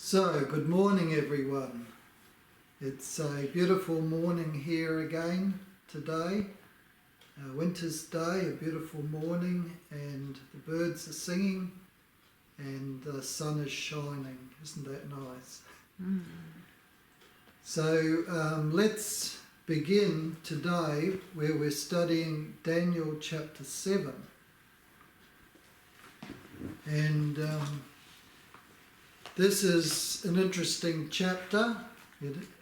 So, good morning everyone. It's a beautiful morning here again today. Winter's day, a beautiful morning, and the birds are singing and the sun is shining. Isn't that nice? Mm. So let's begin today where we're studying Daniel chapter 7. And this is an interesting chapter.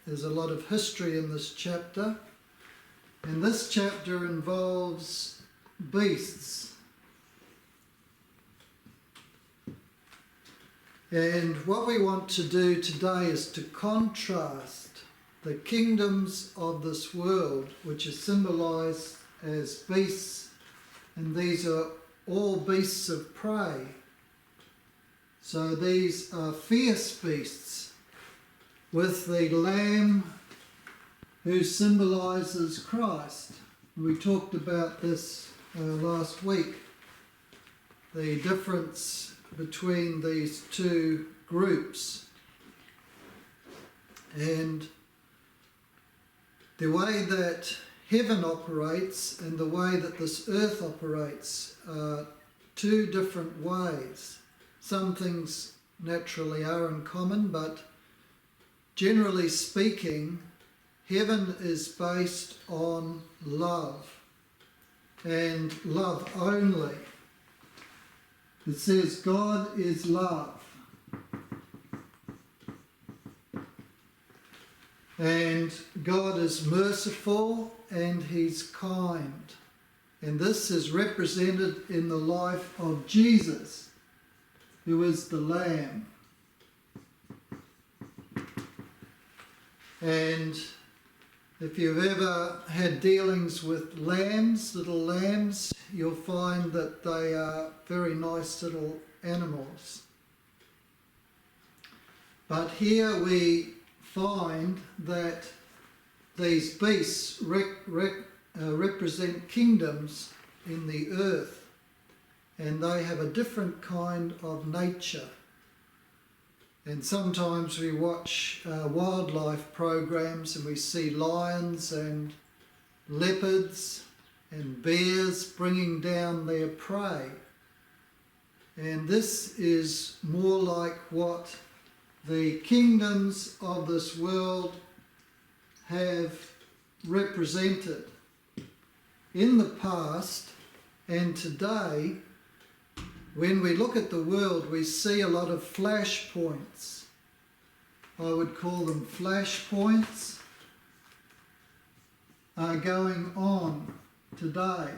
There's a lot of history in this chapter. And this chapter involves beasts. And what we want to do today is to contrast the kingdoms of this world, which are symbolized as beasts, and these are all beasts of prey. So these are fierce beasts, with the lamb who symbolizes Christ. We talked about this last week, the difference between these two groups. And the way that heaven operates and the way that this earth operates are two different ways. Some things naturally are in common, but generally speaking, heaven is based on love, and love only. It says God is love. And God is merciful and He's kind. And this is represented in the life of Jesus, who is the Lamb. And if you've ever had dealings with lambs, little lambs, you'll find that they are very nice little animals. But here we find that these beasts represent kingdoms in the earth, and they have a different kind of nature. And sometimes we watch wildlife programs and we see lions and leopards and bears bringing down their prey. And this is more like what the kingdoms of this world have represented in the past. And today, when we look at the world, we see a lot of flashpoints. I would call them flashpoints are going on today.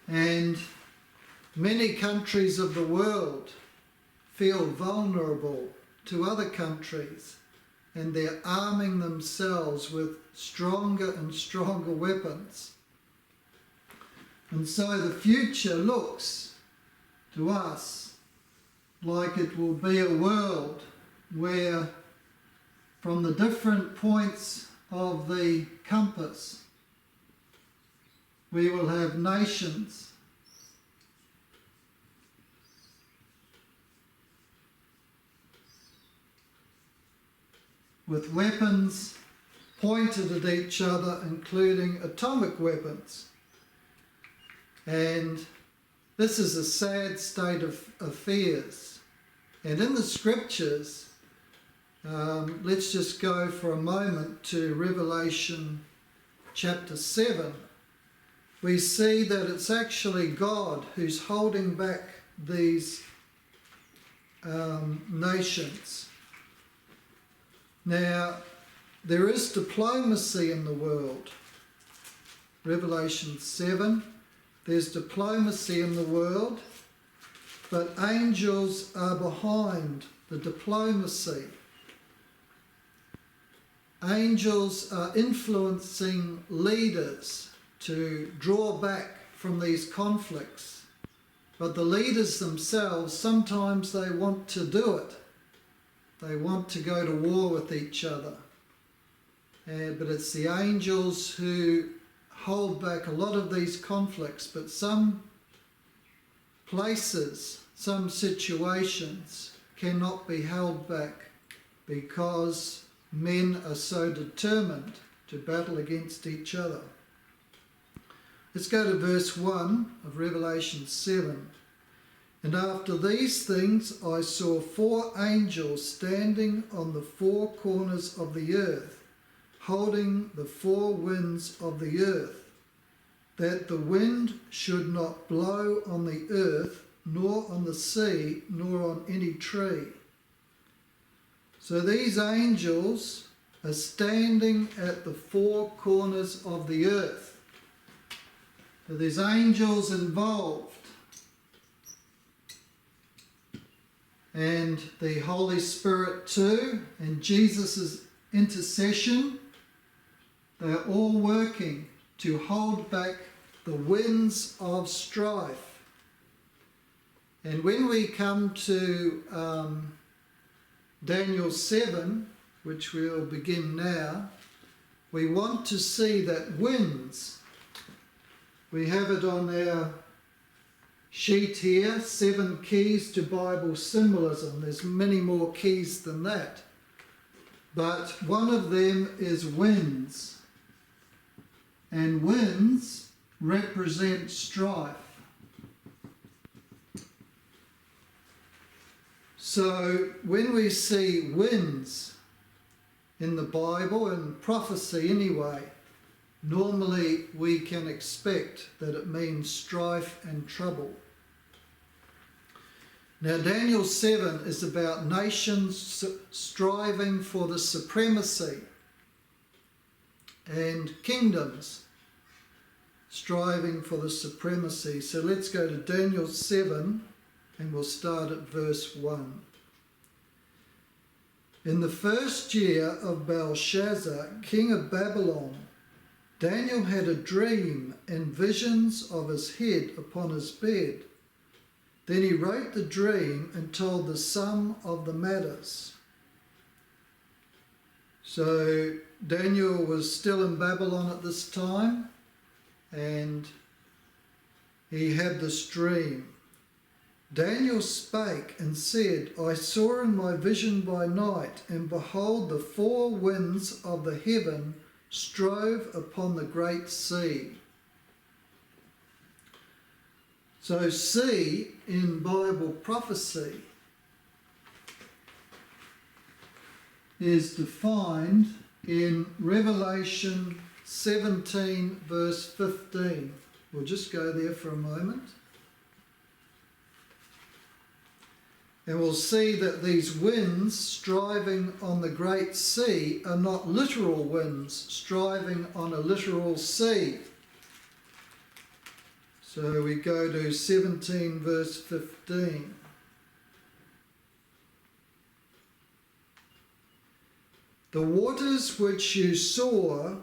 And many countries of the world feel vulnerable to other countries, and they're arming themselves with stronger and stronger weapons. And so the future looks to us like it will be a world where, from the different points of the compass, we will have nations with weapons pointed at each other, including atomic weapons. And this is a sad state of affairs. And in the scriptures, let's just go for a moment to Revelation chapter 7. We see that it's actually God who's holding back these nations. Now, there is diplomacy in the world. Revelation 7. There's diplomacy in the world, but angels are behind the diplomacy. Angels are influencing leaders to draw back from these conflicts. But the leaders themselves, sometimes they want to do it. They want to go to war with each other. But it's the angels who hold back a lot of these conflicts, but some places, some situations cannot be held back because men are so determined to battle against each other. Let's go to verse 1 of Revelation 7. And after these things I saw 4 angels standing on the 4 corners of the earth, holding the 4 winds of the earth, that the wind should not blow on the earth, nor on the sea, nor on any tree. So these angels are standing at the 4 corners of the earth. So there's angels involved. And the Holy Spirit too, and Jesus' intercession, they're all working to hold back the winds of strife. And when we come to Daniel 7, which we'll begin now, we want to see that winds. We have it on our sheet here, 7 keys to Bible symbolism. There's many more keys than that. But one of them is winds. And winds represent strife. So when we see winds in the Bible, and prophecy anyway, normally we can expect that it means strife and trouble. Now Daniel 7 is about nations striving for the supremacy and kingdoms striving for the supremacy. So let's go to Daniel 7 and we'll start at verse 1. In the first year of Belshazzar, king of Babylon, Daniel had a dream and visions of his head upon his bed. Then he wrote the dream and told the sum of the matters. So Daniel was still in Babylon at this time, and he had this dream. Daniel spake and said, I saw in my vision by night, and behold, the 4 winds of the heaven strove upon the great sea. So sea in Bible prophecy is defined in Revelation 17 verse 15. We'll just go there for a moment. And we'll see that these winds striving on the great sea are not literal winds striving on a literal sea. So we go to 17 verse 15. The waters which you saw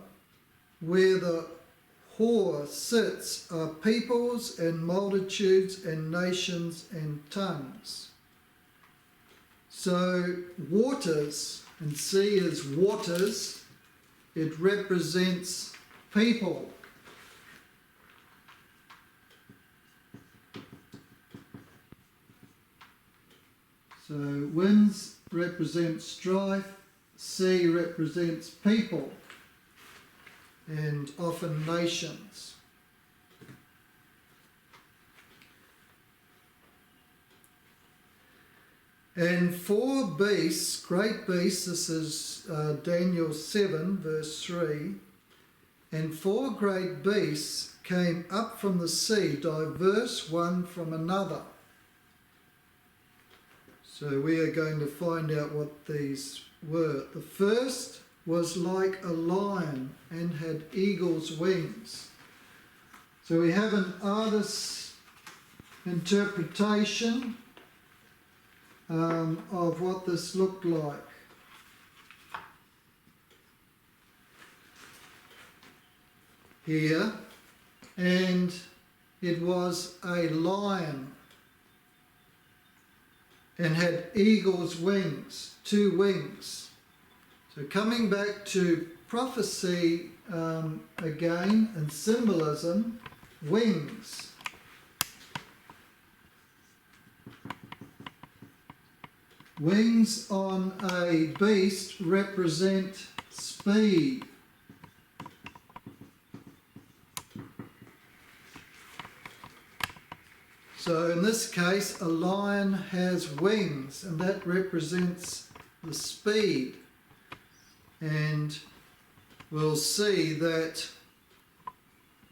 where the whore sits are peoples and multitudes and nations and tongues. So waters, and sea is waters, it represents people. So winds represent strife, sea represents people, and often nations. And 4 beasts, great beasts, this is Daniel 7 verse 3, and 4 great beasts came up from the sea, diverse one from another. So we are going to find out what these were. The first was like a lion and had eagle's wings. So we have an artist's interpretation of what this looked like. Here, and it was a lion and had eagle's wings, 2 wings. So coming back to prophecy again and symbolism, wings. Wings on a beast represent speed. So in this case, a lion has wings, and that represents the speed. And we'll see that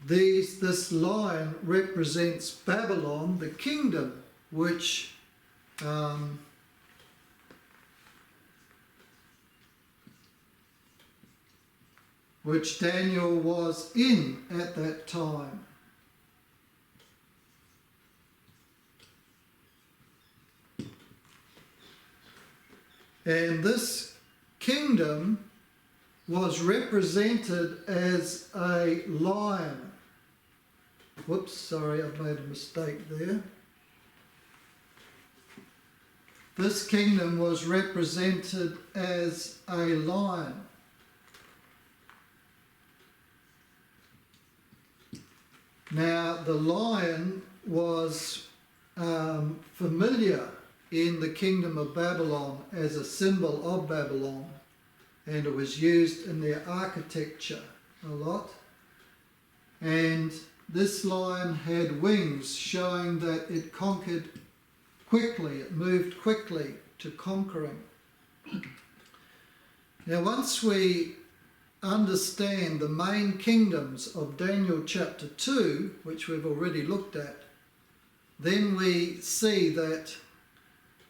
this lion represents Babylon, the kingdom, which Daniel was in at that time. And this kingdom was represented as a lion. Whoops, sorry, I've made a mistake there. This kingdom was represented as a lion. Now, the lion was familiar in the kingdom of Babylon as a symbol of Babylon, and it was used in their architecture a lot. And this lion had wings, showing that it conquered quickly, it moved quickly to conquering. Now, once we understand the main kingdoms of Daniel chapter 2, which we've already looked at, then we see that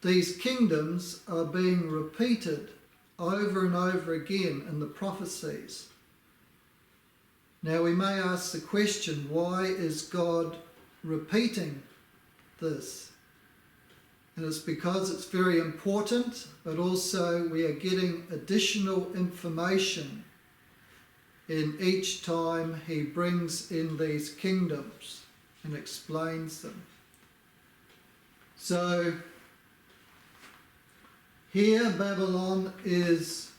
these kingdoms are being repeated over and over again in the prophecies. Now we may ask the question, why is God repeating this? And it's because it's very important, but also we are getting additional information in each time he brings in these kingdoms and explains them. So here Babylon is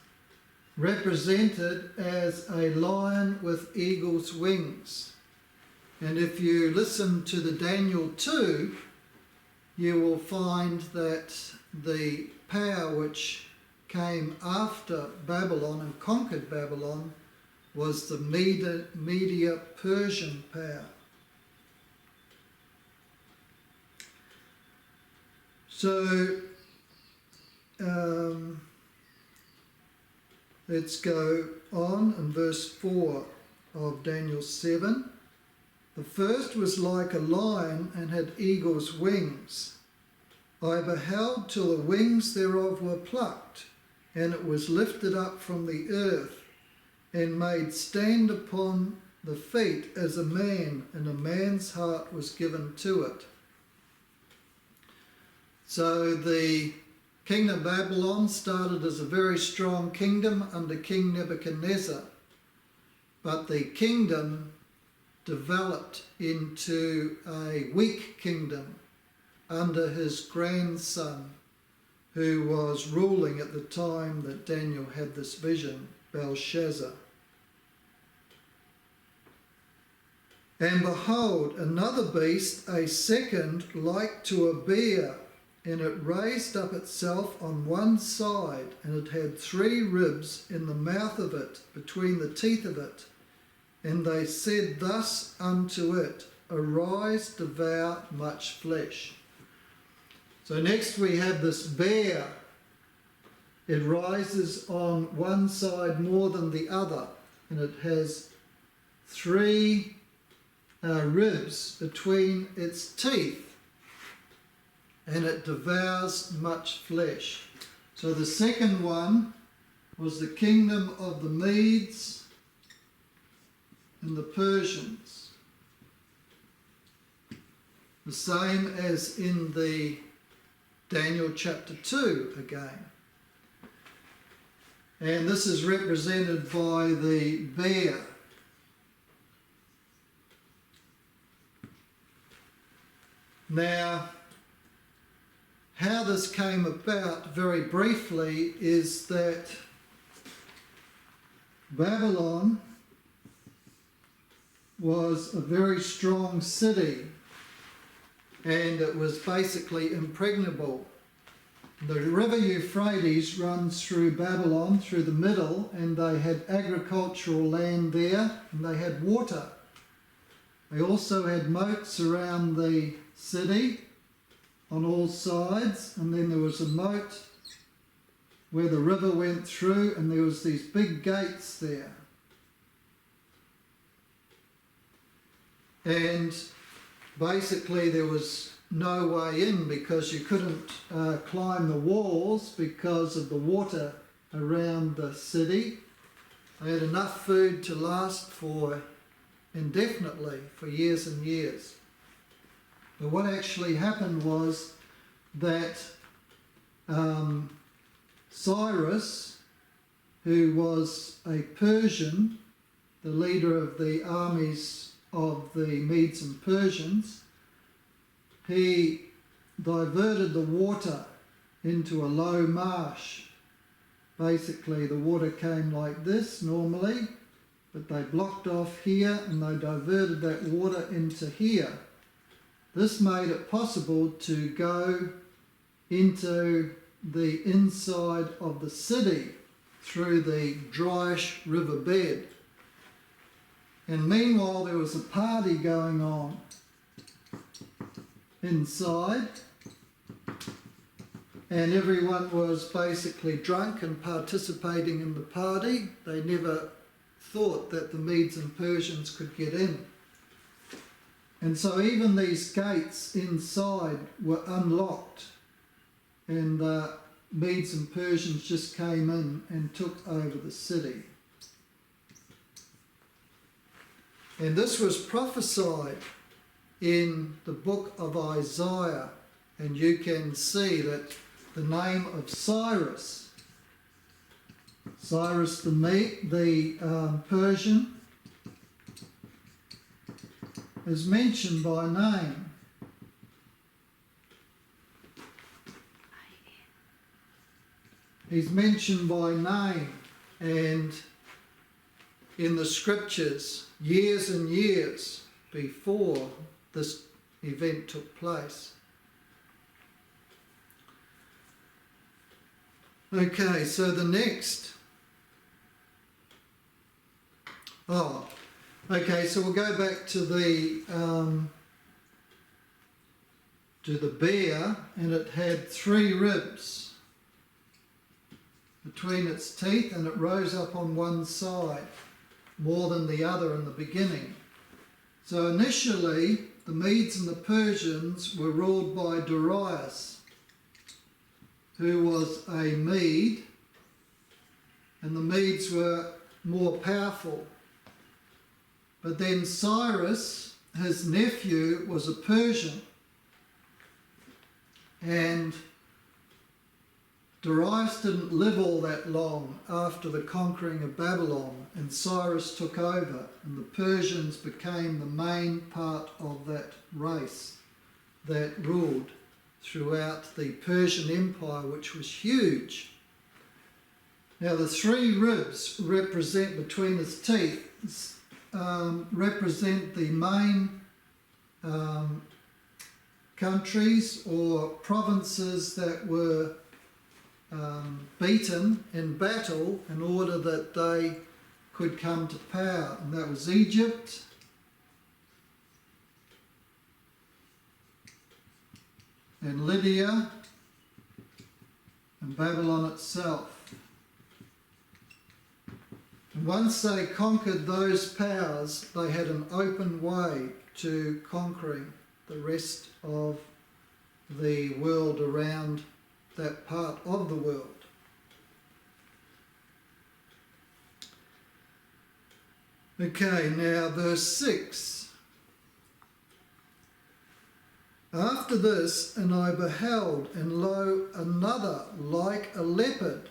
represented as a lion with eagle's wings. And if you listen to the Daniel 2, you will find that the power which came after Babylon and conquered Babylon was the Media-Persian power. So let's go on in verse 4 of Daniel 7. The first was like a lion and had eagle's wings. I beheld till the wings thereof were plucked, and it was lifted up from the earth, and made stand upon the feet as a man, and a man's heart was given to it. So the kingdom of Babylon started as a very strong kingdom under King Nebuchadnezzar, but the kingdom developed into a weak kingdom under his grandson, who was ruling at the time that Daniel had this vision, Belshazzar. And behold, another beast, a second, like to a bear, and it raised up itself on one side, and it had 3 ribs in the mouth of it, between the teeth of it. And they said thus unto it, Arise, devour much flesh. So next we have this bear. It rises on one side more than the other, and it has 3 ribs between its teeth, and it devours much flesh. So the second one was the kingdom of the Medes and the Persians. The same as in the Daniel chapter 2 again. And this is represented by the bear. Now, how this came about, very briefly, is that Babylon was a very strong city, and it was basically impregnable. The river Euphrates runs through Babylon, through the middle, and they had agricultural land there, and they had water. They also had moats around the city on all sides, and then there was a moat where the river went through, and there was these big gates there. And basically there was no way in because you couldn't climb the walls because of the water around the city. They had enough food to last for indefinitely, for years and years. But what actually happened was that Cyrus, who was a Persian, the leader of the armies of the Medes and Persians, he diverted the water into a low marsh. Basically, the water came like this normally, but they blocked off here and they diverted that water into here. This made it possible to go into the inside of the city through the dryish river bed. And meanwhile there was a party going on inside, and everyone was basically drunk and participating in the party. They never thought that the Medes and Persians could get in. And so even these gates inside were unlocked, and the Medes and Persians just came in and took over the city. And this was prophesied in the book of Isaiah, and you can see that the name of Cyrus the Persian, is mentioned by name. He's mentioned by name, and in the scriptures years and years before this event took place. Okay, so the next. So we'll go back to the bear, and it had 3 ribs between its teeth, and it rose up on one side more than the other in the beginning. So initially, the Medes and the Persians were ruled by Darius, who was a Mede, and the Medes were more powerful. But then Cyrus, his nephew, was a Persian, and Darius didn't live all that long after the conquering of Babylon, and Cyrus took over, and the Persians became the main part of that race that ruled throughout the Persian Empire, which was huge. Now the 3 ribs represent between his teeth, represent the main countries or provinces that were beaten in battle in order that they could come to power, and that was Egypt, and Lydia, and Babylon itself. And once they conquered those powers, they had an open way to conquering the rest of the world around that part of the world. Okay, now verse 6. After this, and I beheld, and lo, another like a leopard,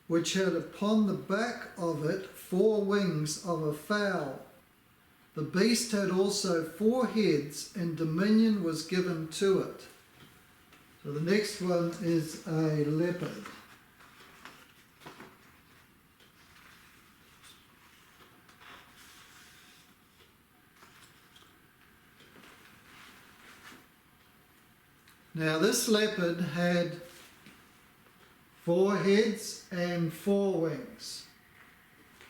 which had upon the back of it 4 wings of a fowl. The beast had also 4 heads, and dominion was given to it. So the next one is a leopard. Now this leopard had 4 heads and 4 wings.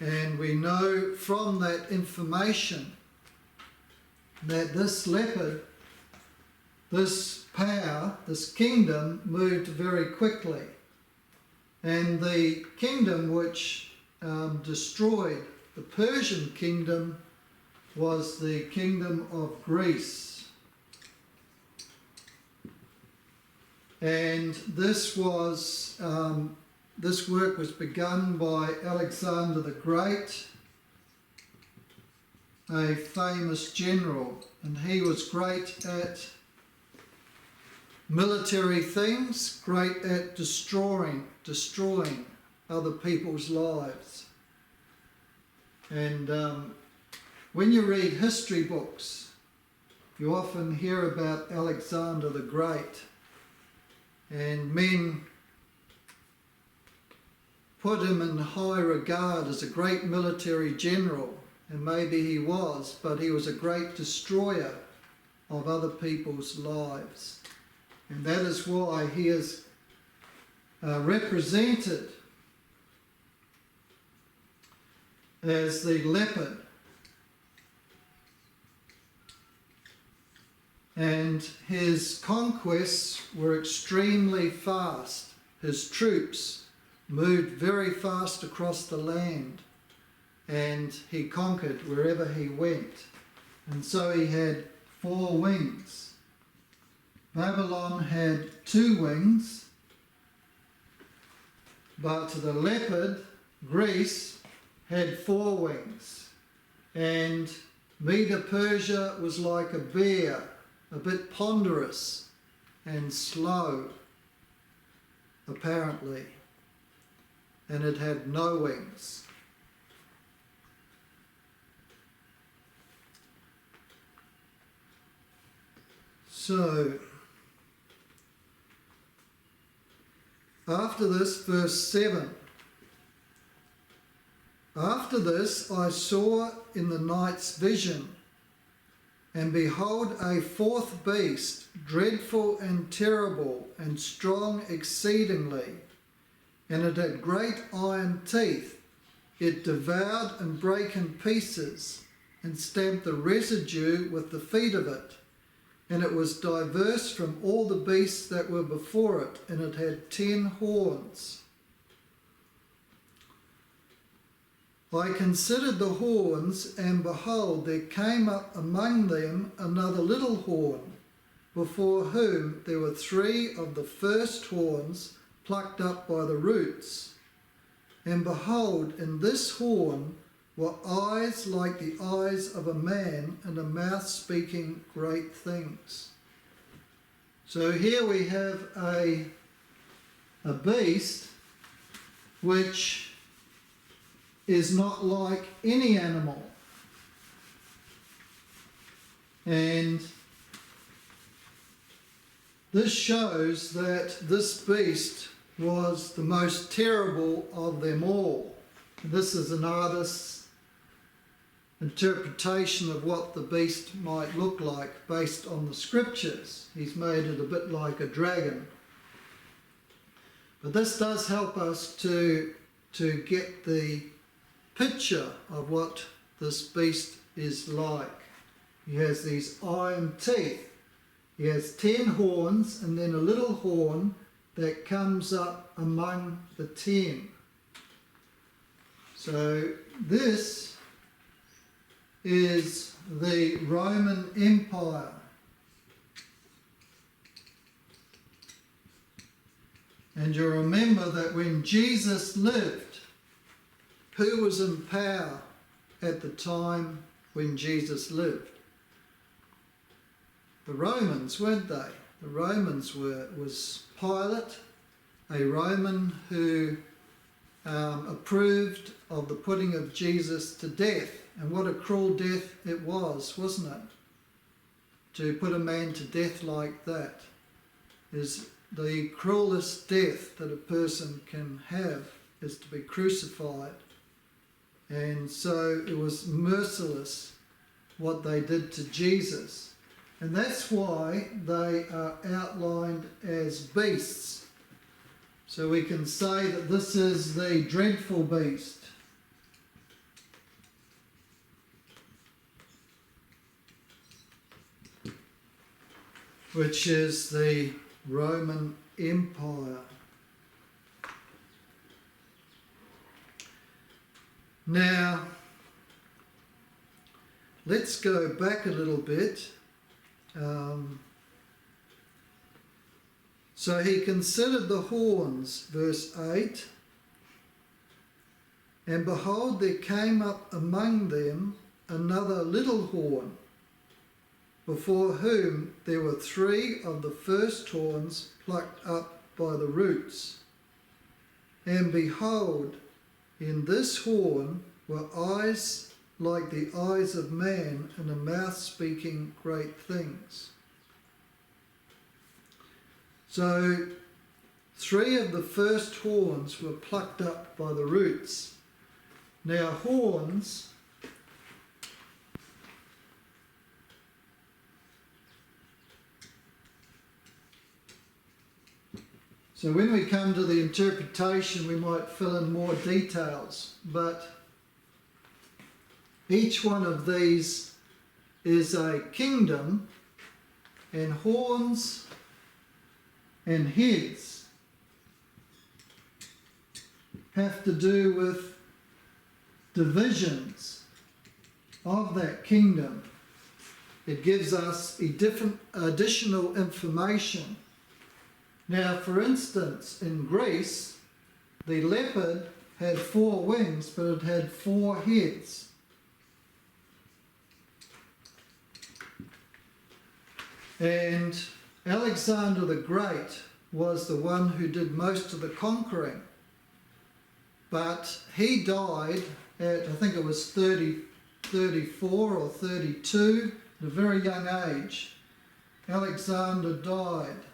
And we know from that information that this leopard, this power, this kingdom moved very quickly. And the kingdom which destroyed the Persian kingdom was the kingdom of Greece. And this work was begun by Alexander the Great, a famous general, and he was great at military things, great at destroying other people's lives. And when you read history books, you often hear about Alexander the Great, and men put him in high regard as a great military general, and maybe he was, but he was a great destroyer of other people's lives. And that is why he is represented as the leopard. And his conquests were extremely fast. His troops moved very fast across the land, and he conquered wherever he went. And so he had 4 wings. Babylon had 2 wings, but the leopard, Greece, had 4 wings. And Medo-Persia was like a bear, a bit ponderous and slow, apparently, and it had no wings. So, after this, verse 7, after this I saw in the night's vision, and behold, a 4th beast, dreadful and terrible, and strong exceedingly, and it had great iron teeth. It devoured and brake in pieces, and stamped the residue with the feet of it. And it was diverse from all the beasts that were before it, and it had 10 horns. I considered the horns, and behold, there came up among them another little horn, before whom there were 3 of the first horns plucked up by the roots. And behold, in this horn were eyes like the eyes of a man, and a mouth speaking great things. So here we have a beast which is not like any animal. And this shows that this beast was the most terrible of them all. This is an artist's interpretation of what the beast might look like based on the scriptures. He's made it a bit like a dragon. But this does help us to get the picture of what this beast is like. He has these iron teeth. He has 10 horns, and then a little horn that comes up among the 10. So this is the Roman Empire. And you remember that when Jesus lived, who was in power at the time when Jesus lived? The Romans, weren't they? The Romans was Pilate, a Roman who approved of the putting of Jesus to death. And what a cruel death it was, wasn't it? To put a man to death like that is the cruelest death that a person can have, is to be crucified. And so it was merciless what they did to Jesus. And that's why they are outlined as beasts. So we can say that this is the dreadful beast. Which is the Roman Empire. Now, let's go back a little bit. So he considered the horns, verse 8, and behold, there came up among them another little horn, before whom there were 3 of the first horns plucked up by the roots. And behold, in this horn were eyes like the eyes of man, and a mouth speaking great things. So 3 of the first horns were plucked up by the roots. Now horns So when we come to the interpretation, we might fill in more details, but each one of these is a kingdom, and horns and heads have to do with divisions of that kingdom. It gives us additional information. Now, for instance, in Greece, the leopard had 4 wings, but it had 4 heads. And Alexander the Great was the one who did most of the conquering. But he died at, I think it was 34 or 32, at a very young age. Alexander died.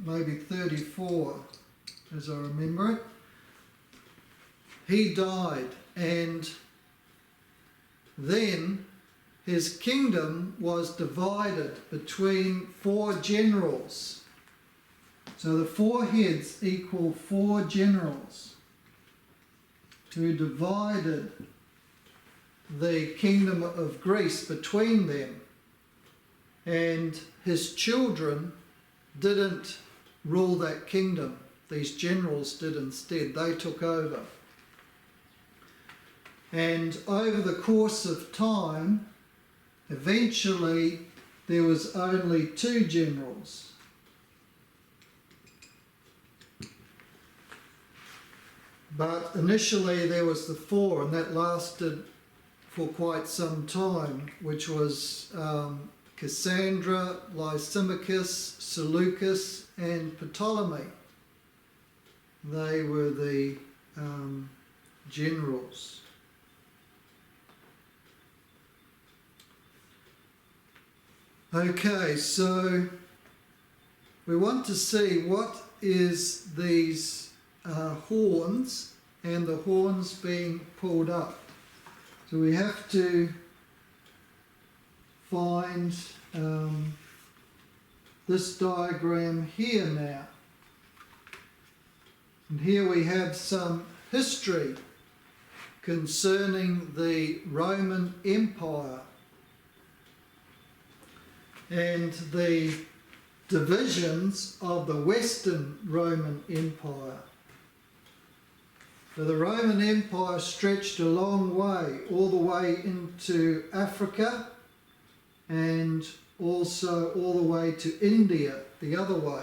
Maybe 34, as I remember it. He died, and then his kingdom was divided between 4 generals. So the 4 heads equal 4 generals who divided the kingdom of Greece between them, and his children didn't rule that kingdom. These generals did instead. They took over. And over the course of time, eventually there was only 2 generals. But initially there was the 4, and that lasted for quite some time, which was Cassandra, Lysimachus, Seleucus, and Ptolemy. They were the generals. Okay, so we want to see what is these horns and the horns being pulled up. So we have to find this diagram here now. And here we have some history concerning the Roman Empire and the divisions of the Western Roman Empire. So the Roman Empire stretched a long way, all the way into Africa, and also all the way to India, the other way.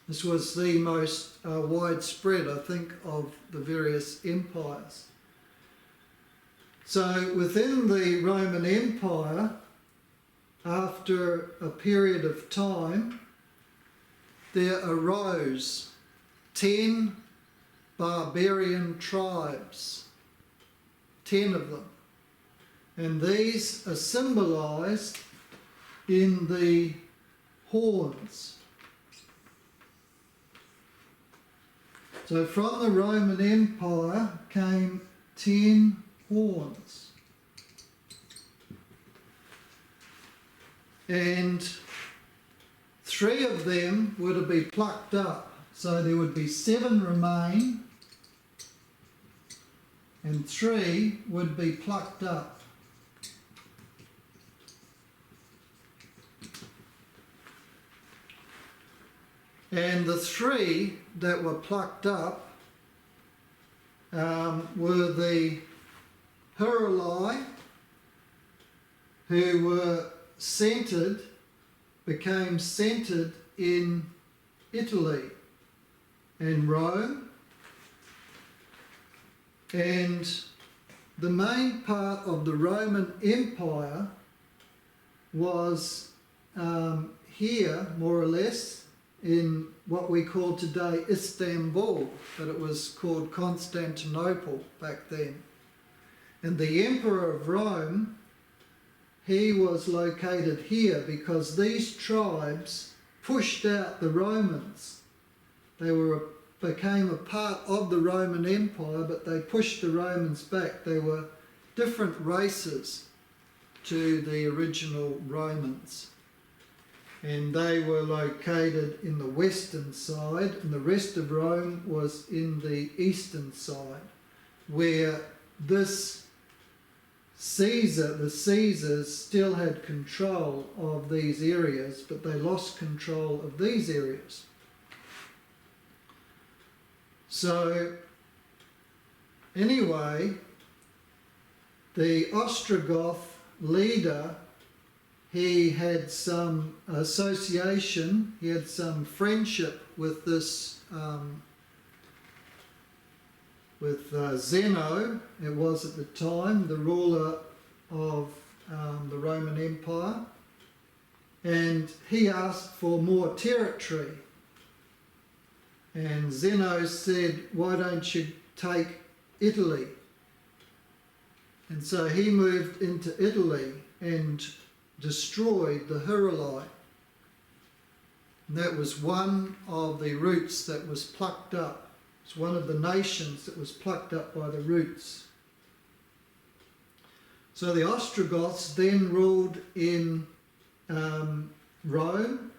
This was the most widespread, I think, of the various empires. So within the Roman Empire, after a period of time, there arose 10 barbarian tribes, 10 of them. And these are symbolized in the horns. So from the Roman Empire came 10 horns. And 3 of them were to be plucked up. So there would be 7 remain, and 3 would be plucked up. And the 3 that were plucked up were the Huruli, who were became centred in Italy and Rome. And the main part of the Roman Empire was here, more or less, in what we call today Istanbul, but it was called Constantinople back then. And the Emperor of Rome, he was located here because these tribes pushed out the Romans. They became a part of the Roman Empire, but they pushed the Romans back. They were different races to the original Romans. And they were located in the western side, and the rest of Rome was in the eastern side, where the Caesars still had control of these areas, but they lost control of these areas. So, anyway, the Ostrogoth leader, he had some association, he had some friendship with this, Zeno, it was at the time, the ruler of the Roman Empire, and he asked for more territory. And Zeno said, why don't you take Italy? And so he moved into Italy and destroyed the Huruli. And that was one of the roots that was plucked up. It's one of the nations that was plucked up by the roots. So the Ostrogoths then ruled in Rome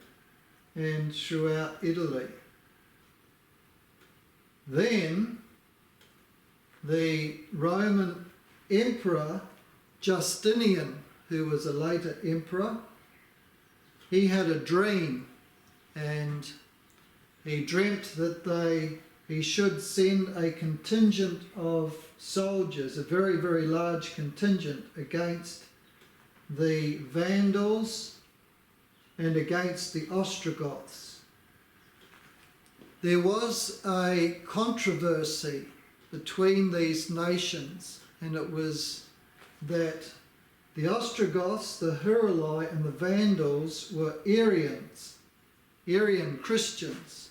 and throughout Italy. Then the Roman Emperor Justinian, who was a later emperor, he had a dream, and he dreamt that he should send a contingent of soldiers, a very, very large contingent, against the Vandals and against the Ostrogoths. There was a controversy between these nations, and it was that the Ostrogoths, the Huruli and the Vandals were Arian Christians,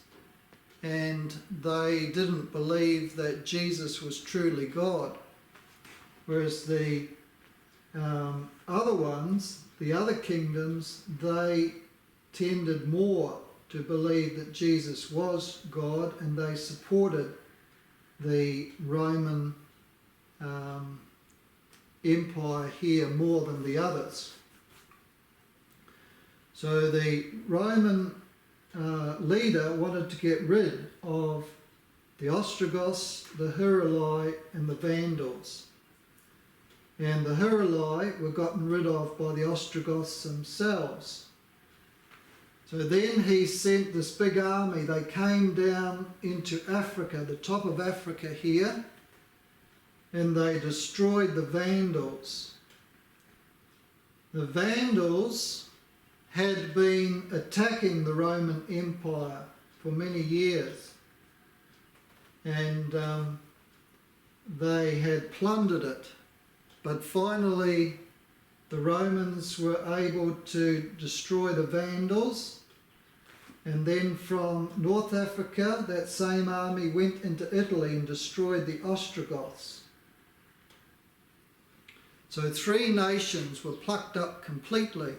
and they didn't believe that Jesus was truly God. Whereas the other ones, the other kingdoms, they tended more to believe that Jesus was God, and they supported the Roman Empire here more than the others. So the Roman leader wanted to get rid of the Ostrogoths, the Huruli and the Vandals. And the Huruli were gotten rid of by the Ostrogoths themselves. So then he sent this big army. They came down into Africa, the top of Africa here, and they destroyed the Vandals. The Vandals had been attacking the Roman Empire for many years, and they had plundered it. But finally, the Romans were able to destroy the Vandals, and then from North Africa, that same army went into Italy and destroyed the Ostrogoths. So 3 nations were plucked up completely.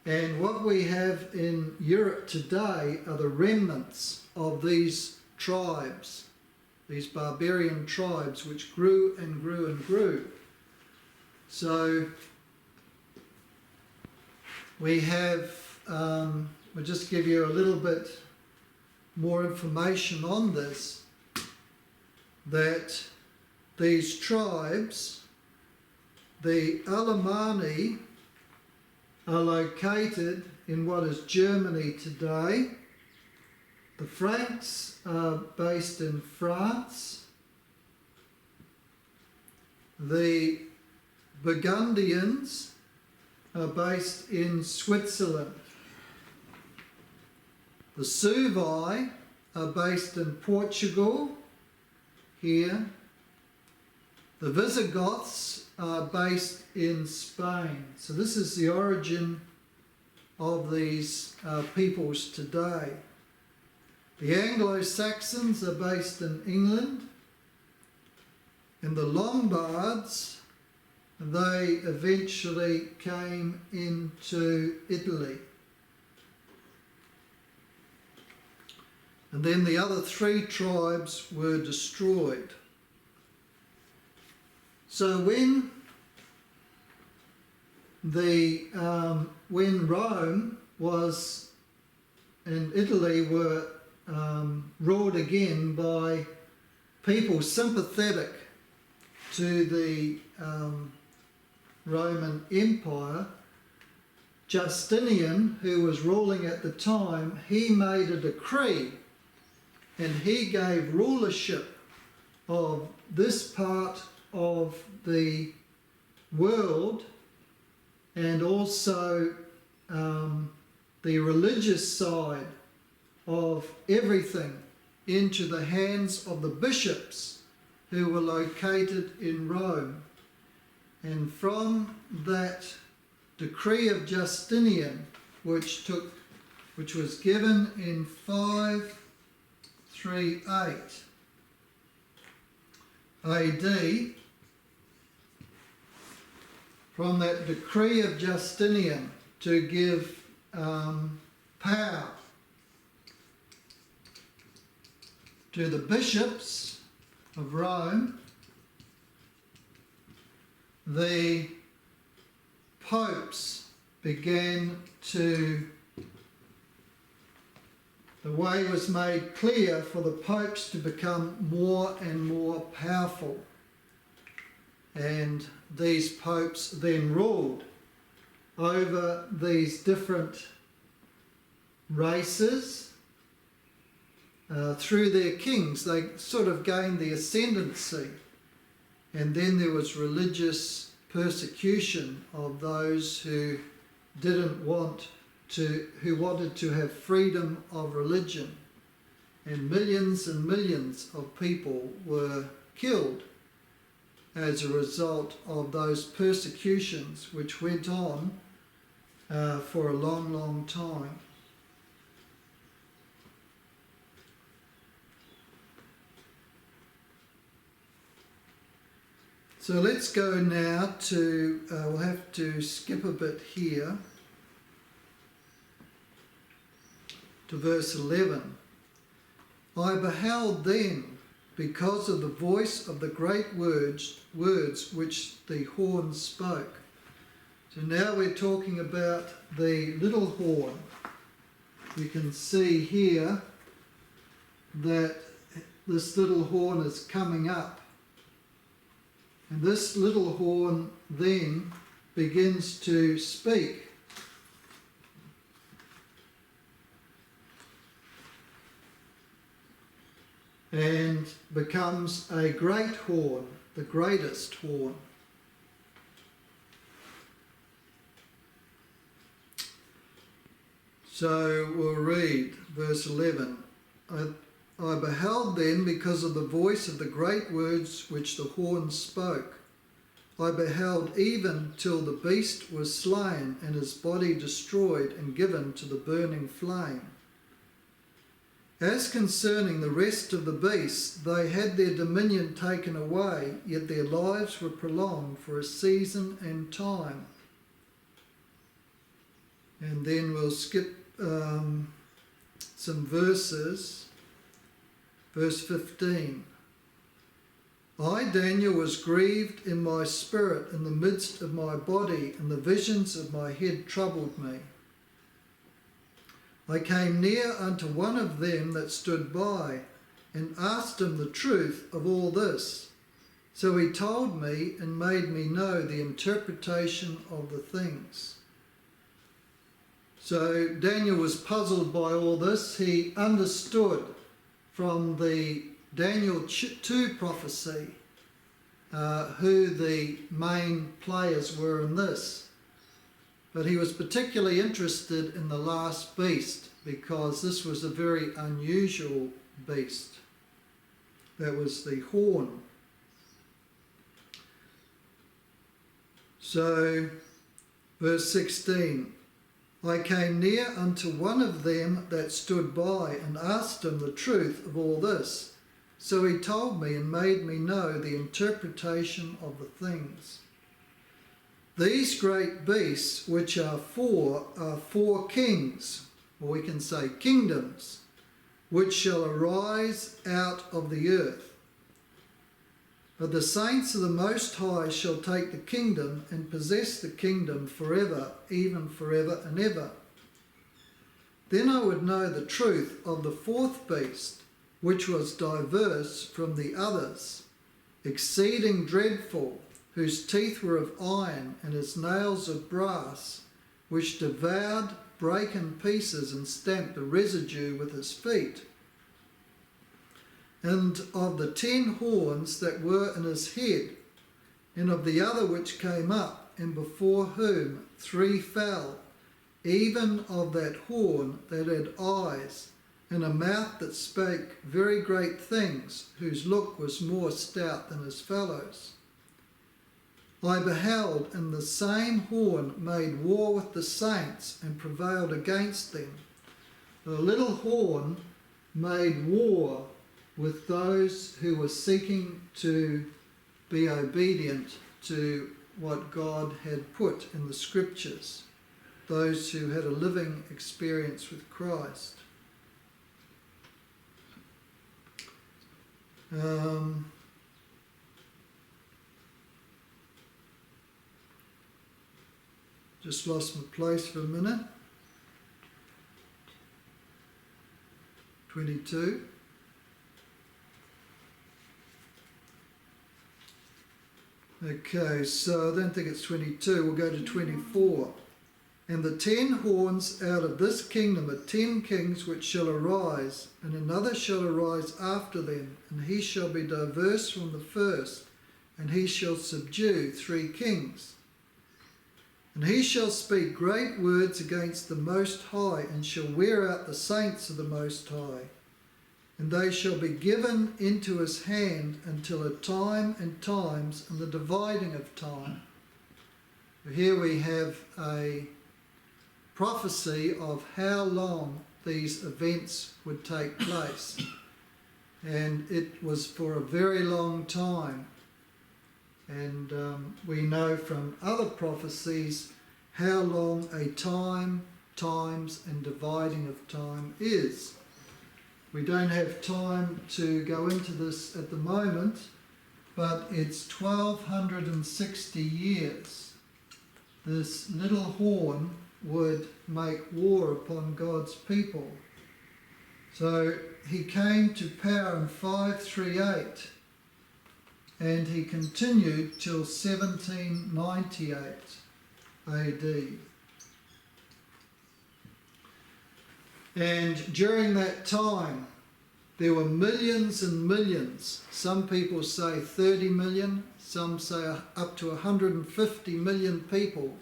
And what we have in Europe today are the remnants of these tribes, these barbarian tribes which grew and grew and grew. So we have I'll just give you a little bit more information on this, that these tribes, the Alemanni, are located in what is Germany today. The Franks are based in France. The Burgundians are based in Switzerland. The Suevi are based in Portugal, here. The Visigoths are based in Spain. So this is the origin of these peoples today. The Anglo-Saxons are based in England. And the Lombards, they eventually came into Italy. And then the other three tribes were destroyed. So when Rome was and Italy were ruled again by people sympathetic to the Roman Empire, Justinian, who was ruling at the time, he made a decree and he gave rulership of this part of the world and also the religious side of everything into the hands of the bishops who were located in Rome. And from that decree of Justinian, which was given in 538 AD, from that decree of Justinian to give power to the bishops of Rome, the popes began to, the way was made clear for the popes to become more and more powerful. And these popes then ruled over these different races through their kings. They sort of gained the ascendancy. And then there was religious persecution of those who wanted to have freedom of religion. And millions of people were killed as a result of those persecutions, which went on for a long, long time. So let's go now to, we'll have to skip a bit here, to verse 11. I beheld then, because of the voice of the great words which the horn spoke. So now we're talking about the little horn. You can see here that this little horn is coming up. And this little horn then begins to speak. And becomes a great horn, the greatest horn. So we'll read verse 11. I beheld then, because of the voice of the great words which the horn spoke, I beheld even till the beast was slain and his body destroyed and given to the burning flame. As concerning the rest of the beasts, they had their dominion taken away, yet their lives were prolonged for a season and time. And then we'll skip some verses. Verse 15. I, Daniel, was grieved in my spirit in the midst of my body, and the visions of my head troubled me. I came near unto one of them that stood by, and asked him the truth of all this. So he told me and made me know the interpretation of the things. So Daniel was puzzled by all this. He understood from the Daniel 2 prophecy who the main players were in this. But he was particularly interested in the last beast because this was a very unusual beast. That was the horn. So, verse 16, I came near unto one of them that stood by and asked him the truth of all this. So he told me and made me know the interpretation of the things. These great beasts, which are four kings, or we can say kingdoms, which shall arise out of the earth. But the saints of the Most High shall take the kingdom and possess the kingdom forever, even forever and ever. Then I would know the truth of the fourth beast, which was diverse from the others, exceeding dreadful, whose teeth were of iron and his nails of brass, which devoured, brake in pieces, and stamped the residue with his feet. And of the 10 horns that were in his head, and of the other which came up, and before whom 3 fell, even of that horn that had eyes, and a mouth that spake very great things, whose look was more stout than his fellows. I beheld, and the same horn made war with the saints, and prevailed against them. The little horn made war with those who were seeking to be obedient to what God had put in the scriptures, those who had a living experience with Christ. Just lost my place for a minute. 22. Okay, so I don't think it's 22. We'll go to 24. And the 10 horns out of this kingdom are 10 kings which shall arise, and another shall arise after them, and he shall be diverse from the first, and he shall subdue 3 kings. And he shall speak great words against the Most High, and shall wear out the saints of the Most High. And they shall be given into his hand until a time and times and the dividing of time. Here we have a prophecy of how long these events would take place. And it was for a very long time. And we know from other prophecies how long a time, times and dividing of time is. We don't have time to go into this at the moment, but it's 1260 years. This little horn would make war upon God's people. So he came to power in 538, and he continued till 1798 AD. And during that time, there were millions and millions. Some people say 30 million, some say up to 150 million people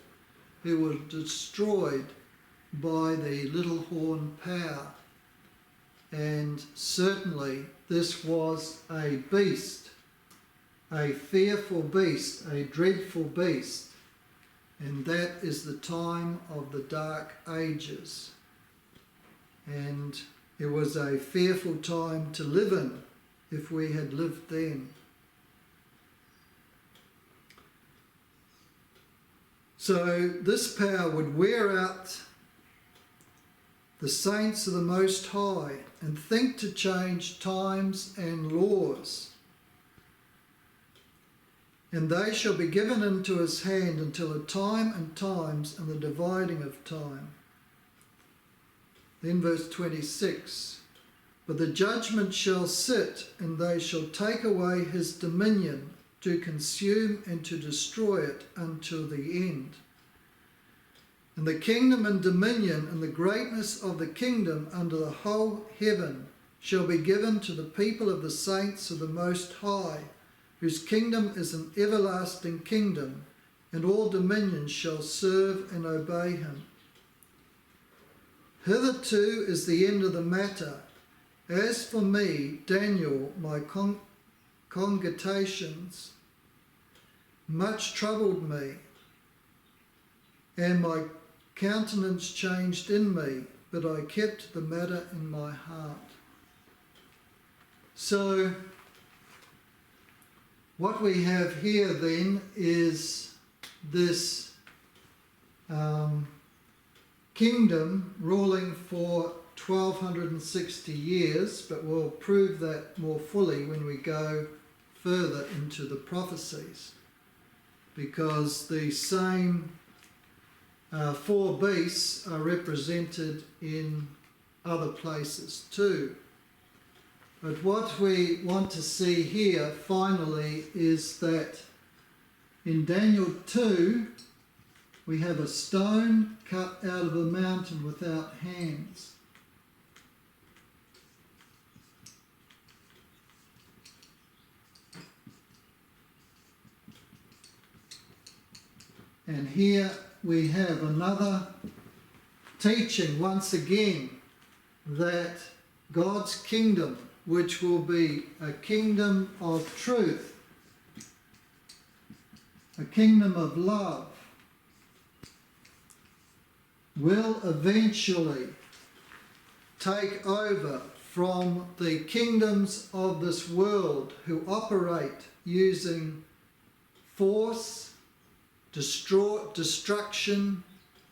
who were destroyed by the little horn power. And certainly this was a beast, a fearful beast, a dreadful beast. And that is the time of the Dark Ages. And it was a fearful time to live in if we had lived then. So this power would wear out the saints of the Most High and think to change times and laws. And they shall be given into his hand until a time and times and the dividing of time. Then verse 26. But the judgment shall sit, and they shall take away his dominion, to consume and to destroy it until the end. And the kingdom and dominion and the greatness of the kingdom under the whole heaven shall be given to the people of the saints of the Most High, whose kingdom is an everlasting kingdom, and all dominions shall serve and obey him. Hitherto is the end of the matter. As for me, Daniel, my cogitations much troubled me, and my countenance changed in me, but I kept the matter in my heart. So, what we have here then is this kingdom ruling for 1260 years, but we'll prove that more fully when we go further into the prophecies, because the same four beasts are represented in other places too. But what we want to see here finally is that in Daniel 2 we have a stone cut out of a mountain without hands. And here we have another teaching once again that God's kingdom, which will be a kingdom of truth, a kingdom of love, will eventually take over from the kingdoms of this world who operate using force, destruction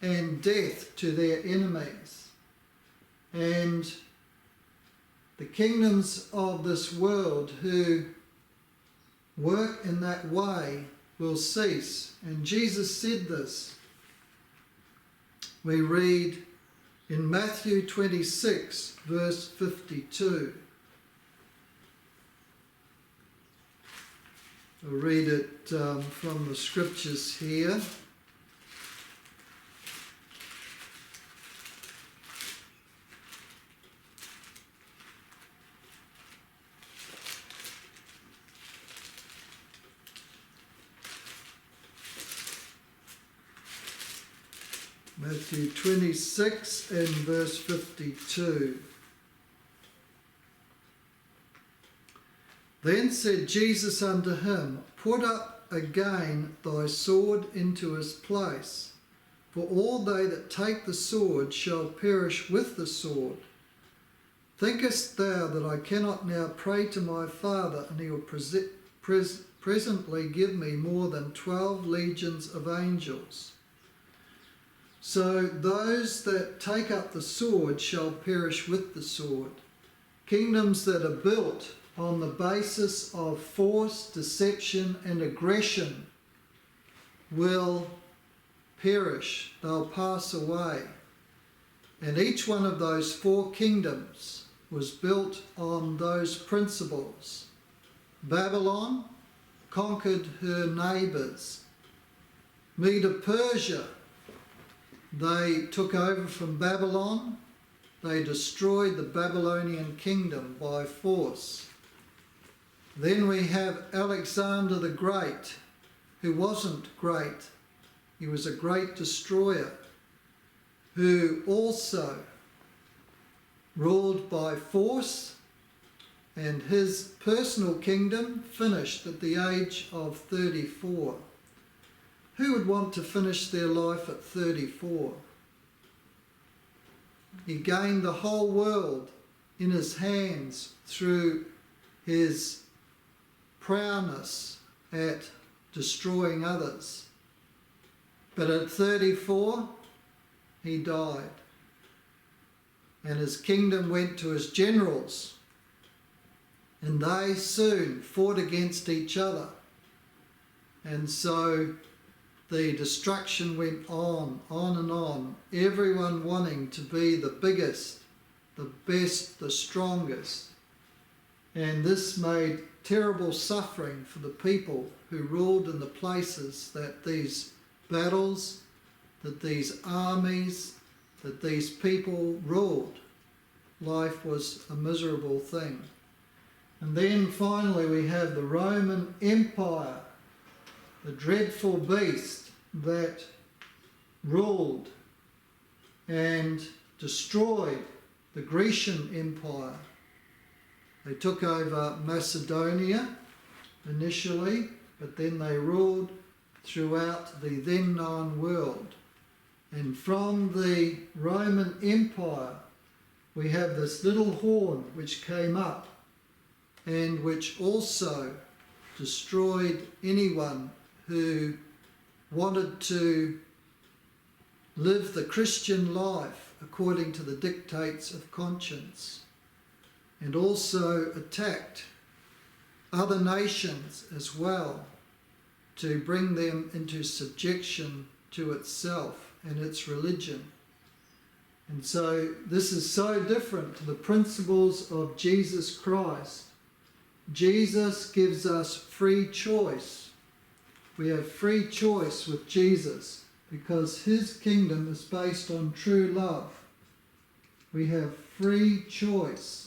and death to their enemies. And the kingdoms of this world who work in that way will cease. And Jesus said this. We read in Matthew 26, verse 52. I'll read it from the scriptures here. Matthew 26 and verse 52. Then said Jesus unto him, Put up again thy sword into his place, for all they that take the sword shall perish with the sword. Thinkest thou that I cannot now pray to my Father, and he will presently give me more than 12 legions of angels? So those that take up the sword shall perish with the sword. Kingdoms that are built on the basis of force, deception and aggression will perish. They'll pass away. And each one of those four kingdoms was built on those principles. Babylon conquered her neighbours. Medo-Persia, they took over from Babylon. They destroyed the Babylonian kingdom by force. Then we have Alexander the Great, who wasn't great. He was a great destroyer, who also ruled by force, and his personal kingdom finished at the age of 34. Who would want to finish their life at 34? He gained the whole world in his hands through his prowess at destroying others. But at 34, he died. And his kingdom went to his generals, and they soon fought against each other. And so the destruction went on and on, everyone wanting to be the biggest, the best, the strongest. And this made terrible suffering for the people who ruled in the places that these battles, that these armies, that these people ruled. Life was a miserable thing. And then finally we have the Roman Empire, the dreadful beast that ruled and destroyed the Grecian Empire. They took over Macedonia initially, but then they ruled throughout the then known world. And from the Roman Empire we have this little horn which came up and which also destroyed anyone who wanted to live the Christian life according to the dictates of conscience, and also attacked other nations as well to bring them into subjection to itself and its religion. And so this is so different to the principles of Jesus Christ. Jesus gives us free choice. We have free choice with Jesus because his kingdom is based on true love. We have free choice.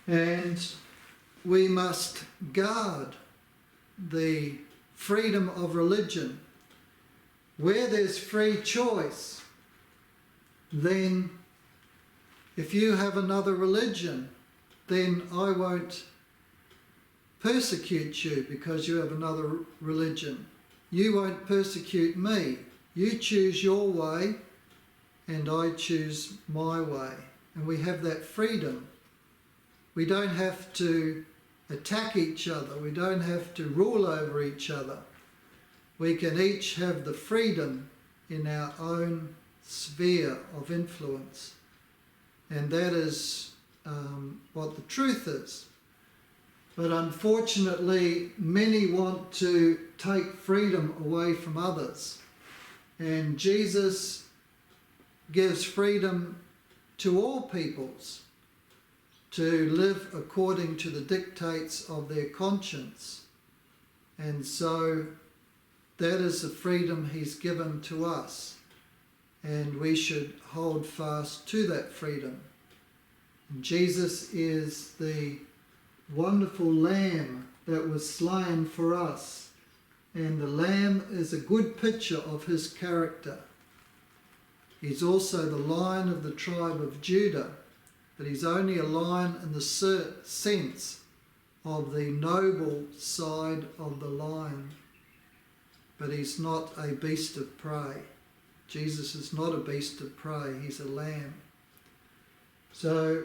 And we must guard the freedom of religion. Where there's free choice, then if you have another religion, then I won't persecute you because you have another religion. You won't persecute me. You choose your way and I choose my way. And we have that freedom. We don't have to attack each other. We don't have to rule over each other. We can each have the freedom in our own sphere of influence. And that is what the truth is. But unfortunately, many want to take freedom away from others. And Jesus gives freedom to all peoples to live according to the dictates of their conscience. And so that is the freedom he's given to us. And we should hold fast to that freedom. And Jesus is the wonderful Lamb that was slain for us. And the Lamb is a good picture of his character. He's also the Lion of the tribe of Judah, but he's only a lion in the sense of the noble side of the lion. But he's not a beast of prey. Jesus is not a beast of prey, he's a lamb. So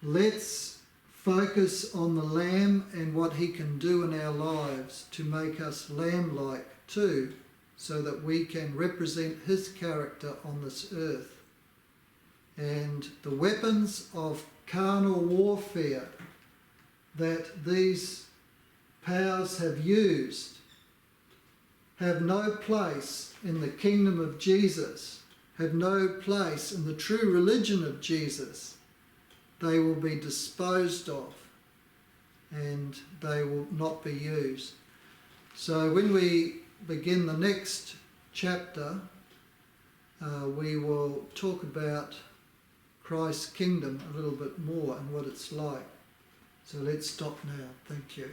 let's focus on the Lamb and what he can do in our lives to make us lamb-like too, so that we can represent his character on this earth. And the weapons of carnal warfare that these powers have used have no place in the kingdom of Jesus, have no place in the true religion of Jesus. They will be disposed of and they will not be used. So when we begin the next chapter, we will talk about Christ's kingdom a little bit more and what it's like. So let's stop now. Thank you.